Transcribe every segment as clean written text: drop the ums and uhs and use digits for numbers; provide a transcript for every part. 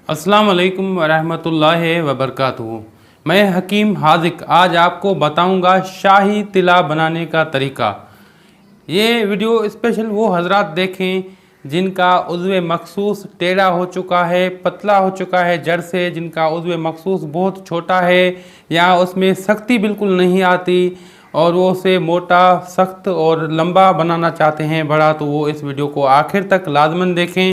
अस्सलाम वालेकुम वरहमतुल्लाहि वबरकातुहू। मैं हकीम हाजिक आज आपको बताऊंगा शाही तिला बनाने का तरीका। ये वीडियो स्पेशल वो हजरात देखें जिनका उज़्व मखसूस टेढ़ा हो चुका है, पतला हो चुका है जड़ से, जिनका उज़्व मखसूस बहुत छोटा है या उसमें सख्ती बिल्कुल नहीं आती और वो उसे मोटा, सख्त और लंबा बनाना चाहते हैं बड़ा, तो वो इस वीडियो को आखिर तक लाजमन देखें।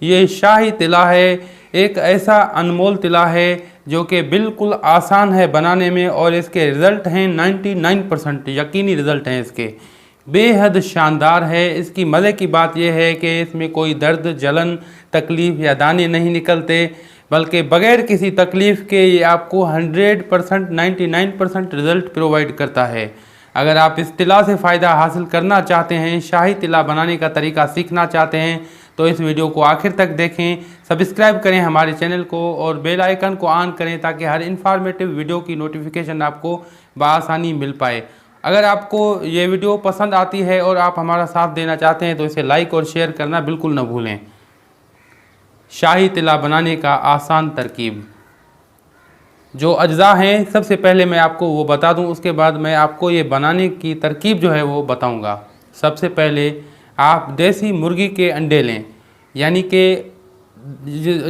ये शाही तिला है, एक ऐसा अनमोल तिला है जो कि बिल्कुल आसान है बनाने में और इसके रिज़ल्ट हैं 99% यकीनी रिज़ल्ट हैं इसके, बेहद शानदार है। इसकी मज़े की बात यह है कि इसमें कोई दर्द, जलन, तकलीफ़ या दाने नहीं निकलते, बल्कि बग़ैर किसी तकलीफ़ के ये आपको 100% 99% रिज़ल्ट प्रोवाइड करता है। अगर आप इस तिला से फ़ायदा हासिल करना चाहते हैं, शाही तिला बनाने का तरीका सीखना चाहते हैं, तो इस वीडियो को आखिर तक देखें, सब्सक्राइब करें हमारे चैनल को और बेल आइकन को ऑन करें ताकि हर इन्फॉर्मेटिव वीडियो की नोटिफिकेशन आपको बआसानी मिल पाए। अगर आपको ये वीडियो पसंद आती है और आप हमारा साथ देना चाहते हैं तो इसे लाइक और शेयर करना बिल्कुल न भूलें। शाही तिला बनाने का आसान तरकीब, जो अज्जा हैं सबसे पहले मैं आपको वो बता दूं, उसके बाद मैं आपको ये बनाने की तरकीब जो है वो बताऊंगा। सबसे पहले आप देसी मुर्गी के अंडे लें, यानी कि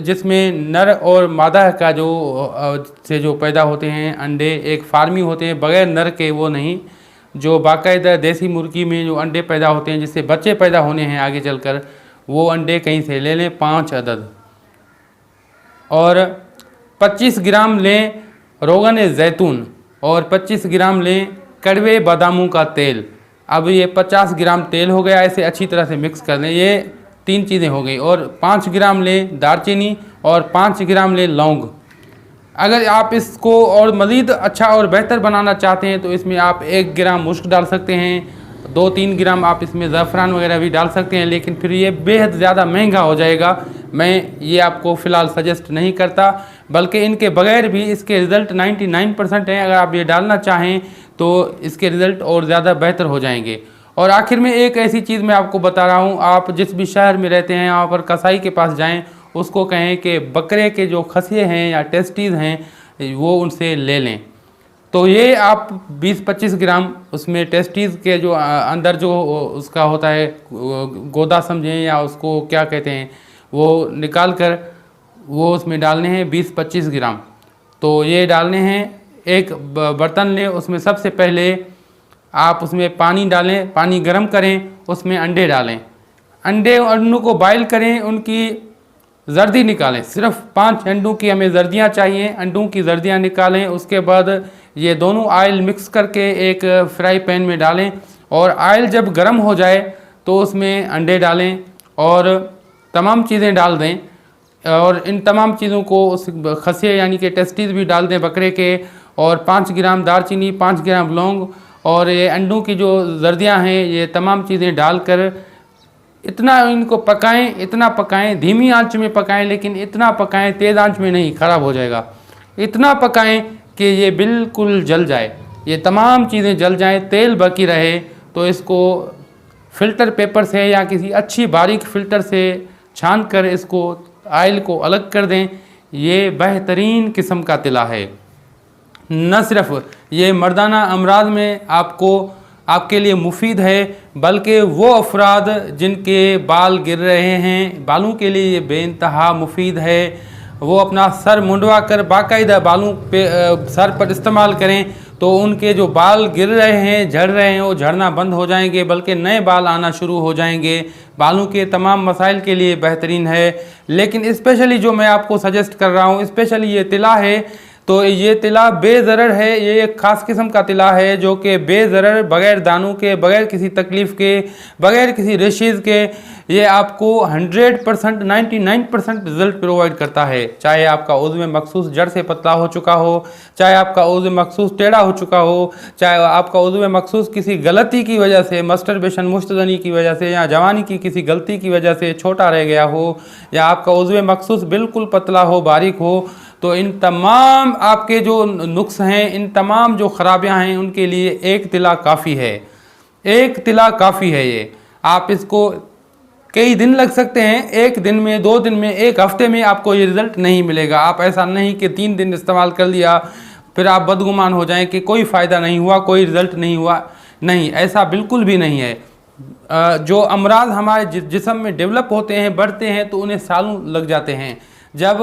जिसमें नर और मादा का जो पैदा होते हैं अंडे, एक फार्मी होते हैं बग़ैर नर के, वो नहीं, जो बाकायदा देसी मुर्गी में जो अंडे पैदा होते हैं जिससे बच्चे पैदा होने हैं आगे चलकर, वो अंडे कहीं से ले लें 5 अदद। और 25 ग्राम लें रोगन ज़ैतून और 25 ग्राम लें कड़वे बादामों का तेल। अब ये 50 ग्राम तेल हो गया, इसे अच्छी तरह से मिक्स कर लें, ये 3 चीज़ें हो गई। और 5 ग्राम लें दालचीनी और 5 ग्राम लें लौंग। अगर आप इसको और मज़ीद अच्छा और बेहतर बनाना चाहते हैं तो इसमें आप 1 ग्राम मुश्क डाल सकते हैं, 2-3 ग्राम आप इसमें ज़फ़रान वगैरह भी डाल सकते हैं, लेकिन फिर ये बेहद ज़्यादा महंगा हो जाएगा। मैं ये आपको फ़िलहाल सजेस्ट नहीं करता, बल्कि इनके बग़ैर भी इसके रिज़ल्ट 99% हैं। अगर आप ये डालना चाहें तो इसके रिज़ल्ट और ज़्यादा बेहतर हो जाएंगे। और आखिर में एक ऐसी चीज़ मैं आपको बता रहा हूँ, आप जिस भी शहर में रहते हैं यहाँ पर कसाई के पास जाएँ, उसको कहें कि बकरे के जो खसिए हैं या टेस्टीज़ हैं वो उनसे ले लें। तो ये आप 20-25 ग्राम उसमें टेस्टीज़ के जो अंदर जो उसका होता है गोदा समझें या उसको क्या कहते हैं, वो निकाल कर वो उसमें डालने हैं 20-25 ग्राम। तो ये डालने हैं, एक बर्तन लें, उसमें सबसे पहले आप उसमें पानी डालें, पानी गर्म करें, उसमें अंडे डालें, अंडों को बॉयल करें, उनकी जर्दी निकालें। सिर्फ 5 अंडों की हमें जर्दियाँ चाहिए, अंडों की जर्दियाँ निकालें। उसके बाद ये दोनों ऑयल मिक्स करके एक फ्राई पैन में डालें और ऑयल जब गर्म हो जाए तो उसमें अंडे डालें और तमाम चीज़ें डाल दें। और इन तमाम चीज़ों को उस खसिए यानी कि टेस्टीज़ भी डाल दें बकरे के, और 5 ग्राम दालचीनी, 5 ग्राम लौंग और ये अंडों की जो जर्दियाँ हैं, ये तमाम चीज़ें डालकर इतना इनको पकाएं, इतना पकाएं, धीमी आंच में पकाएं, लेकिन इतना पकाएं तेज़ आंच में नहीं, ख़राब हो जाएगा। इतना पकाएं कि ये बिल्कुल जल जाए, ये तमाम चीज़ें जल जाएं, तेल बाकी रहे। तो इसको फ़िल्टर पेपर से या किसी अच्छी बारीक फ़िल्टर से छान कर इसको ऑयल को अलग कर दें। ये बेहतरीन किस्म का तिला है। न सिर्फ ये मर्दाना अमराज में आपके लिए मुफीद है, बल्कि वो अफराद जिनके बाल गिर रहे हैं, बालों के लिए ये बेइंतहा मुफीद है। वो अपना सर मुंडवा कर बाकायदा बालों पे सर पर इस्तेमाल करें तो उनके जो बाल गिर रहे हैं, झड़ रहे हैं, वो झड़ना बंद हो जाएंगे, बल्कि नए बाल आना शुरू हो जाएंगे। बालों के तमाम मसाइल के लिए बेहतरीन है। लेकिन स्पेशली जो मैं आपको सजेस्ट कर रहा हूँ, स्पेशली ये तिला है, तो ये तिला बेज़रर है। ये एक ख़ास किस्म का तिला है जो कि बेज़रर, बग़ैर दानों के, बग़ैर किसी तकलीफ़ के, बग़ैर किसी रेशेज़ के, ये आपको 100% 99% रिज़ल्ट प्रोवाइड करता है। चाहे आपका उज़्व मखसूस जड़ से पतला हो चुका हो, चाहे आपका उज़्व मखसूस टेढ़ा हो चुका हो, चाहे आपका उज़्व मखसूस किसी गलती की वजह से, मस्टरबेशन, मुश्तदनी की वजह से या जवानी की किसी गलती की वजह से छोटा रह गया हो, या आपका उज़्व मखसूस बिल्कुल पतला हो, बारीक हो, तो इन तमाम आपके जो नुक्स हैं, इन तमाम जो ख़राबियाँ हैं, उनके लिए एक तिला काफ़ी है। एक तिला काफ़ी है। ये आप इसको कई दिन लग सकते हैं, एक दिन में, 2 दिन में, एक हफ्ते में आपको ये रिज़ल्ट नहीं मिलेगा। आप ऐसा नहीं कि 3 दिन इस्तेमाल कर लिया फिर आप बदगुमान हो जाएं कि कोई फ़ायदा नहीं हुआ, कोई रिज़ल्ट नहीं हुआ। नहीं, ऐसा बिल्कुल भी नहीं है। जो अमराज हमारे जिस्म में डेवलप होते हैं, बढ़ते हैं, तो उन्हें सालों लग जाते हैं। जब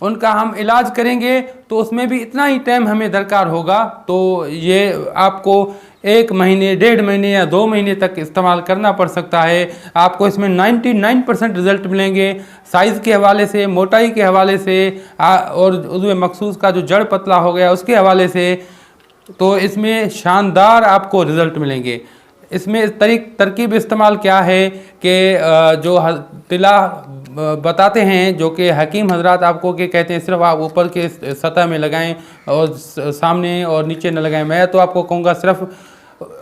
उनका हम इलाज करेंगे तो उसमें भी इतना ही टाइम हमें दरकार होगा। तो ये आपको 1 महीने, 1.5 महीने या 2 महीने तक इस्तेमाल करना पड़ सकता है। आपको इसमें 99% रिज़ल्ट मिलेंगे, साइज़ के हवाले से, मोटाई के हवाले से, और उज़्व मखसूस का जो जड़ पतला हो गया उसके हवाले से। तो इसमें शानदार आपको रिज़ल्ट मिलेंगे। इसमें तरकीब इस्तेमाल क्या है कि जो तिला बताते हैं, जो कि हकीम हजरात आपको के कहते हैं सिर्फ आप ऊपर के सतह में लगाएं और सामने और नीचे न लगाएं। मैं तो आपको कहूँगा सिर्फ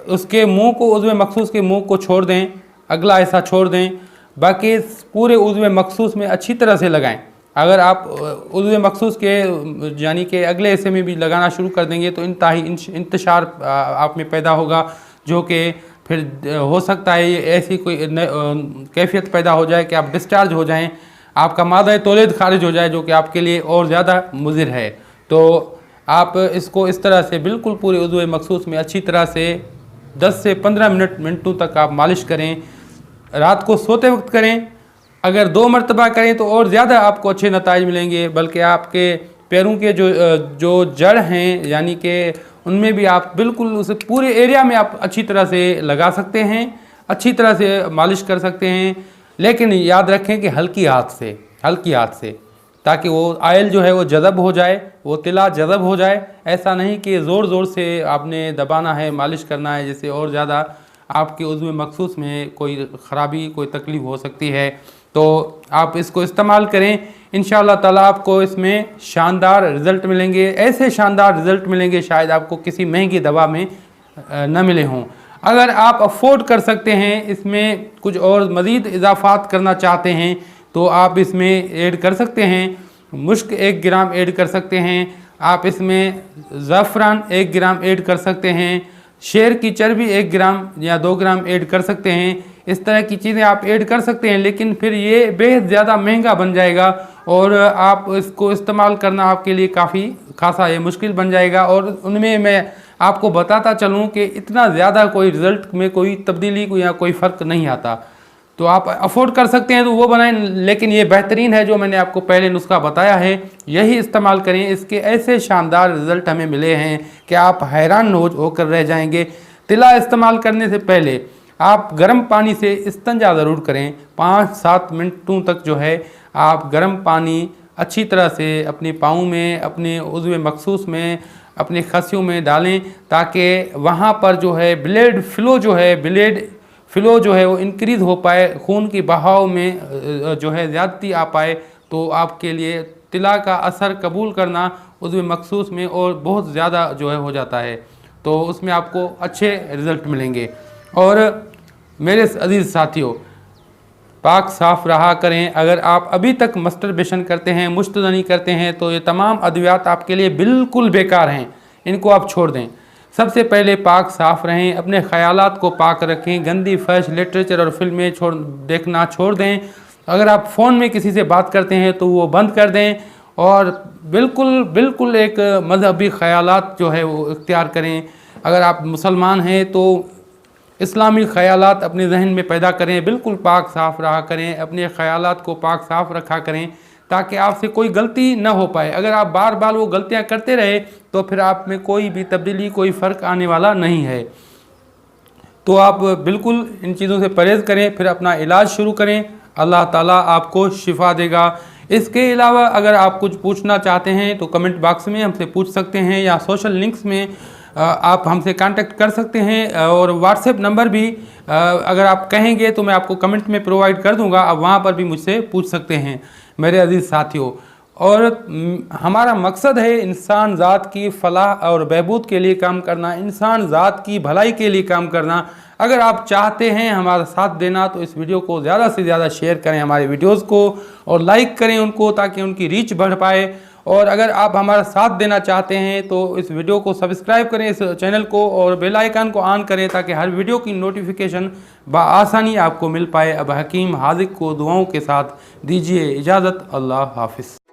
उसके मुंह को, उज़्व मखसूस के मुंह को छोड़ दें, अगला हिस्सा छोड़ दें, बाकी पूरे उज़्व मखसूस में अच्छी तरह से लगाएं। अगर आप उज़्व मखसूस के यानी कि अगले हिस्से में भी लगाना शुरू कर देंगे तो इंतहाई इंतशार आप में पैदा होगा, जो कि फिर हो सकता है ये ऐसी कोई कैफियत पैदा हो जाए कि आप डिस्चार्ज हो जाएं, आपका मादा तौलीद खारिज हो जाए, जो कि आपके लिए और ज़्यादा मुज़िर है। तो आप इसको इस तरह से बिल्कुल पूरे उज़्व मखसूस में अच्छी तरह से 10 से 15 मिनटों तक आप मालिश करें। रात को सोते वक्त करें। अगर 2 मरतबा करें तो और ज़्यादा आपको अच्छे नताइज मिलेंगे। बल्कि आपके पैरों के जो जड़ हैं, यानी कि उनमें भी आप बिल्कुल उस पूरे एरिया में आप अच्छी तरह से लगा सकते हैं, अच्छी तरह से मालिश कर सकते हैं। लेकिन याद रखें कि हल्की हाथ से, ताकि वो आयल जो है वो जज़ब हो जाए, वो तिला जज़ब हो जाए। ऐसा नहीं कि ज़ोर ज़ोर से आपने दबाना है, मालिश करना है, जिससे और ज़्यादा आपके उज़्व मखसूस में कोई ख़राबी, कोई तकलीफ़ हो सकती है। तो आप इसको इस्तेमाल करें, इंशाअल्लाह ताला आपको इसमें शानदार रिज़ल्ट मिलेंगे। ऐसे शानदार रिज़ल्ट मिलेंगे शायद आपको किसी महंगी दवा में न मिले हों। अगर आप अफोर्ड कर सकते हैं, इसमें कुछ और मज़ीद इजाफ़ात करना चाहते हैं, तो आप इसमें ऐड कर सकते हैं। मुश्क 1 ग्राम ऐड कर सकते हैं। आप इसमें ज़फ़रान 1 ग्राम ऐड कर सकते हैं। शेर की चर्बी 1 ग्राम या 2 ग्राम ऐड कर सकते हैं। इस तरह की चीज़ें आप ऐड कर सकते हैं, लेकिन फिर ये बेहद ज़्यादा महंगा बन जाएगा और आप इसको इस्तेमाल करना आपके लिए काफ़ी खासा ये मुश्किल बन जाएगा। और उनमें मैं आपको बताता चलूँ कि इतना ज़्यादा कोई रिज़ल्ट में कोई तब्दीली या कोई फ़र्क नहीं आता। तो आप अफोर्ड कर सकते हैं तो वो बनाएं, लेकिन ये बेहतरीन है जो मैंने आपको पहले नुस्खा बताया है, यही इस्तेमाल करें। इसके ऐसे शानदार रिज़ल्ट हमें मिले हैं कि आप हैरान होकर रह जाएंगे। तिला इस्तेमाल करने से पहले आप गर्म पानी से इस्तिंजा ज़रूर करें। 5-7 मिनटों तक जो है आप गर्म पानी अच्छी तरह से अपने पाँव में, अपने उज़्व मखसूस में, अपने खसियों में डालें, ताकि वहाँ पर जो है ब्लड फ्लो जो है वो इंक्रीज़ हो पाए, खून की बहाव में जो है ज़्यादती आ पाए। तो आपके लिए तिला का असर कबूल करना उज़्व मखसूस में और बहुत ज़्यादा जो है हो जाता है। तो उसमें आपको अच्छे रिज़ल्ट मिलेंगे। और मेरे अजीज़ साथियों, पाक साफ़ रहा करें। अगर आप अभी तक मस्टरबेशन करते हैं, मुस्तज़नी करते हैं, तो ये तमाम अद्वियात आपके लिए बिल्कुल बेकार हैं, इनको आप छोड़ दें। सबसे पहले पाक साफ़ रहें, अपने ख़यालात को पाक रखें, गंदी फहश, लिटरेचर और फिल्में देखना छोड़ दें। अगर आप फ़ोन में किसी से बात करते हैं तो वो बंद कर दें और बिल्कुल एक मजहबी ख़यालात जो है वो इख्तियार करें। अगर आप मुसलमान हैं तो इस्लामी ख़यालात अपने जहन में पैदा करें, बिल्कुल पाक साफ़ रहा करें, अपने ख़यालात को पाक साफ़ रखा करें, ताकि आपसे कोई गलती न हो पाए। अगर आप बार बार वो गलतियां करते रहे तो फिर आप में कोई भी तब्दीली, कोई फ़र्क आने वाला नहीं है। तो आप बिल्कुल इन चीज़ों से परहेज़ करें, फिर अपना इलाज शुरू करें, अल्लाह ताला आपको शिफा देगा। इसके अलावा अगर आप कुछ पूछना चाहते हैं तो कमेंट बॉक्स में हमसे पूछ सकते हैं, या सोशल लिंक्स में आप हमसे कांटेक्ट कर सकते हैं। और व्हाट्सएप नंबर भी अगर आप कहेंगे तो मैं आपको कमेंट में प्रोवाइड कर दूंगा, आप वहाँ पर भी मुझसे पूछ सकते हैं मेरे अजीज़ साथियों। और हमारा मकसद है इंसान ज़ात की फ़लाह और बहबूद के लिए काम करना, इंसान ज़ात की भलाई के लिए काम करना। अगर आप चाहते हैं हमारा साथ देना तो इस वीडियो को ज़्यादा से ज़्यादा शेयर करें, हमारे वीडियोज़ को, और लाइक करें उनको, ताकि उनकी रीच बढ़ पाए। और अगर आप हमारा साथ देना चाहते हैं तो इस वीडियो को सब्सक्राइब करें, इस चैनल को, और बेल आइकन को ऑन करें ताकि हर वीडियो की नोटिफिकेशन बआसानी आपको मिल पाए। अब हकीम हाजिक को दुआओं के साथ दीजिए इजाज़त। अल्लाह हाफिज़।